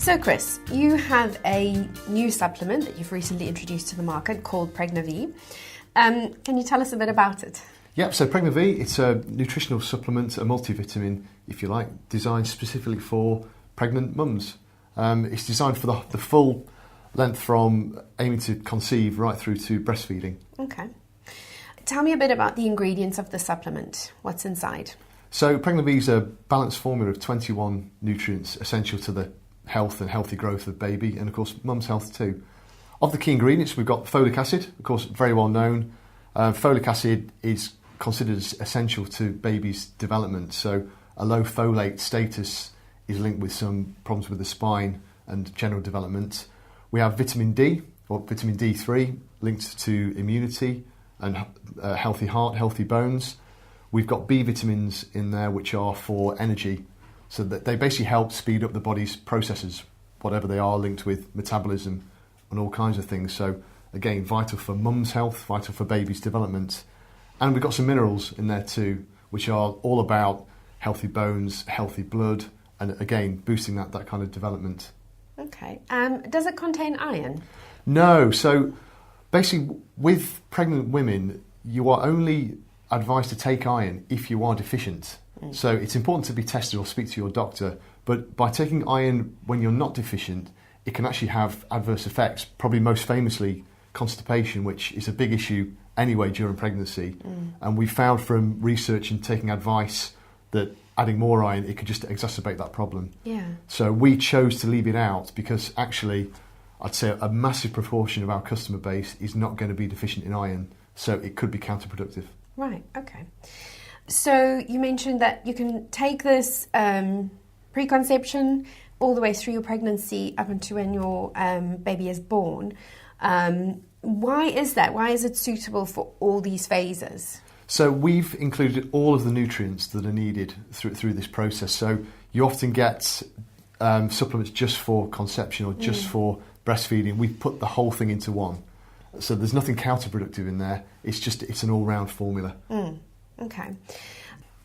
So Chris, you have a new supplement that you've recently introduced to the market called Pregnavie. Can you tell us a bit about it? Yep, so Pregnavie, it's a nutritional supplement, a multivitamin, if you like, designed specifically for pregnant mums. It's designed for the full length from aiming to conceive right through to breastfeeding. Okay. Tell me a bit about the ingredients of the supplement. What's inside? So Pregnavie is a balanced formula of 21 nutrients essential to the health and healthy growth of baby and, of course, mum's health too. Of the key ingredients, we've got folic acid, of course, very well known. Folic acid is considered as essential to baby's development. So a low folate status is linked with some problems with the spine and general development. We have vitamin D, or vitamin D3, linked to immunity and healthy heart, healthy bones. We've got B vitamins in there, which are for energy. So that they basically help speed up the body's processes, whatever they are, linked with metabolism and all kinds of things. So again, vital for mum's health, vital for baby's development. And we've got some minerals in there too, which are all about healthy bones, healthy blood, and again, boosting that kind of development. Okay. Does it contain iron? No. So basically, with pregnant women, you are only advised to take iron if you are deficient. So it's important to be tested or speak to your doctor, but by taking iron when you're not deficient, it can actually have adverse effects, probably most famously constipation, which is a big issue anyway during pregnancy. And we found from research and taking advice that adding more iron, it could just exacerbate that problem. Yeah. So we chose to leave it out because actually, I'd say a massive proportion of our customer base is not going to be deficient in iron, so it could be counterproductive. Right, okay. So you mentioned that you can take this preconception all the way through your pregnancy up until when your baby is born. Why is that? Why is it suitable for all these phases? So we've included all of the nutrients that are needed through this process. So you often get supplements just for conception or just for breastfeeding. We've put the whole thing into one. So there's nothing counterproductive in there. It's an all-round formula. Okay.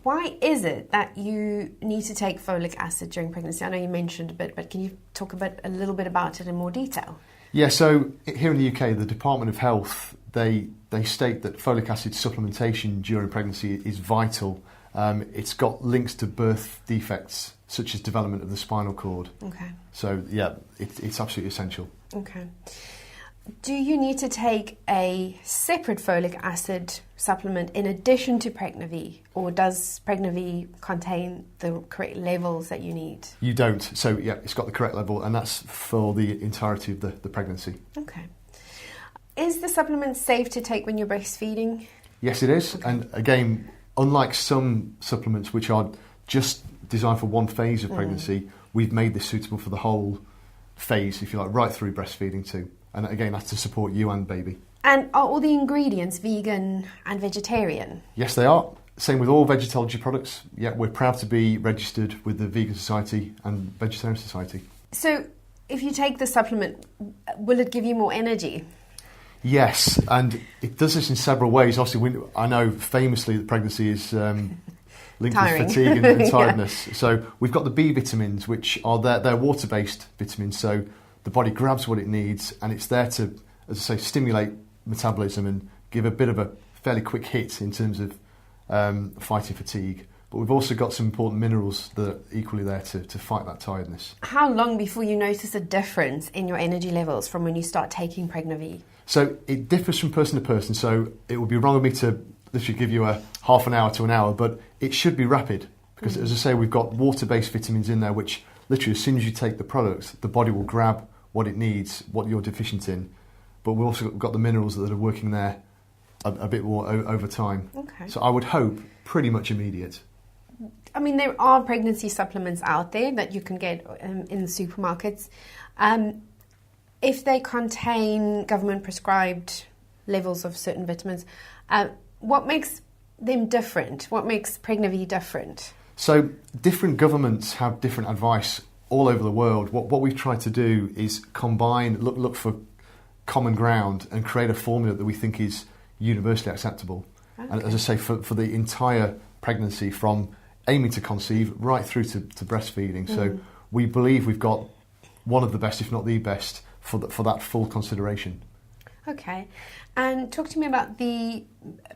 Why is it that you need to take folic acid during pregnancy? I know you mentioned a bit, but can you talk a little bit about it in more detail? Yeah, so here in the UK, the Department of Health, they state that folic acid supplementation during pregnancy is vital. It's got links to birth defects, such as development of the spinal cord. Okay. So, yeah, it's absolutely essential. Okay. Do you need to take a separate folic acid supplement in addition to Pregnavie, or does Pregnavie contain the correct levels that you need? You don't. So, yeah, it's got the correct level, and that's for the entirety of the pregnancy. Okay. Is the supplement safe to take when you're breastfeeding? Yes, it is. Okay. And again, unlike some supplements which are just designed for one phase of pregnancy, we've made this suitable for the whole phase, if you like, right through breastfeeding too. And again, that's to support you and baby. And are all the ingredients vegan and vegetarian? Yes, they are. Same with all Vegetology products. Yeah, we're proud to be registered with the Vegan Society and Vegetarian Society. So, if you take the supplement, will it give you more energy? Yes, and it does this in several ways. Obviously, I know famously that pregnancy is linked with fatigue and tiredness. Yeah. So we've got the B vitamins, which are they're water-based vitamins. So the body grabs what it needs, and it's there to, as I say, stimulate metabolism and give a bit of a fairly quick hit in terms of fighting fatigue. But we've also got some important minerals that are equally there to fight that tiredness. How long before you notice a difference in your energy levels from when you start taking Pregnavie? So it differs from person to person. So it would be wrong of me to literally give you a half an hour to an hour, but it should be rapid because, as I say, we've got water-based vitamins in there, which literally as soon as you take the products, the body will grab what it needs, what you're deficient in. But we've also got the minerals that are working there a bit more over time. Okay. So I would hope pretty much immediate. I mean, there are pregnancy supplements out there that you can get in the supermarkets. If they contain government-prescribed levels of certain vitamins, what makes them different? What makes Pregnavie different? So different governments have different advice all over the world. What we've tried to do is combine, look for common ground and create a formula that we think is universally acceptable. Okay. And as I say, for the entire pregnancy, from aiming to conceive right through to breastfeeding. So we believe we've got one of the best, if not the best, for that full consideration. Okay. And talk to me about the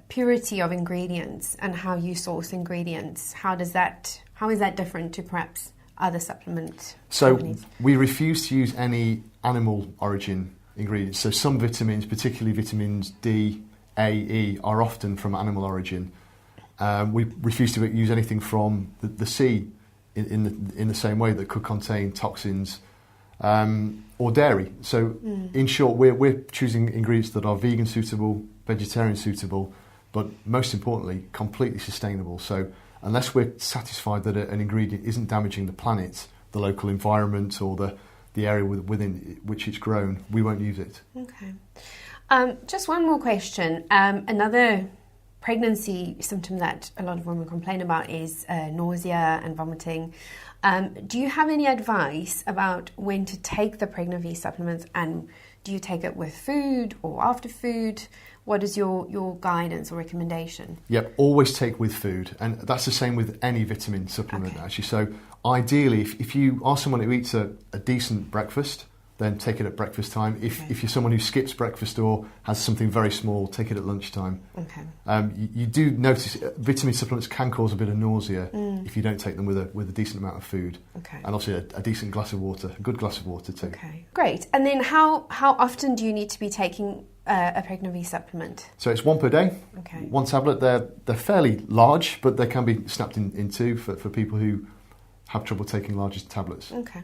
purity of ingredients and how you source ingredients. How is that different to perhaps other supplement companies? We refuse to use any animal origin ingredients. So some vitamins, particularly vitamins D, A, E, are often from animal origin. We refuse to use anything from the sea in the same way that could contain toxins or dairy. So in short, we're choosing ingredients that are vegan suitable, vegetarian suitable, but most importantly, completely sustainable. So unless we're satisfied that an ingredient isn't damaging the planet, the local environment, or the area within which it's grown, we won't use it. Okay. Just one more question. Another pregnancy symptom that a lot of women complain about is nausea and vomiting. Do you have any advice about when to take the Pregnavie supplements, and do you take it with food or after food? What is your guidance or recommendation? Yep, always take with food, and that's the same with any vitamin supplement actually. So ideally, if you are someone who eats a decent breakfast, then take it at breakfast time. If you're someone who skips breakfast or has something very small, take it at lunchtime. Okay. You do notice vitamin supplements can cause a bit of nausea if you don't take them with a decent amount of food. Okay. And obviously a decent glass of water, a good glass of water too. Okay, great. And then how often do you need to be taking a Pregnavie supplement? So it's one per day. Okay. One tablet. They're fairly large, but they can be snapped in two for people who have trouble taking larger tablets. Okay.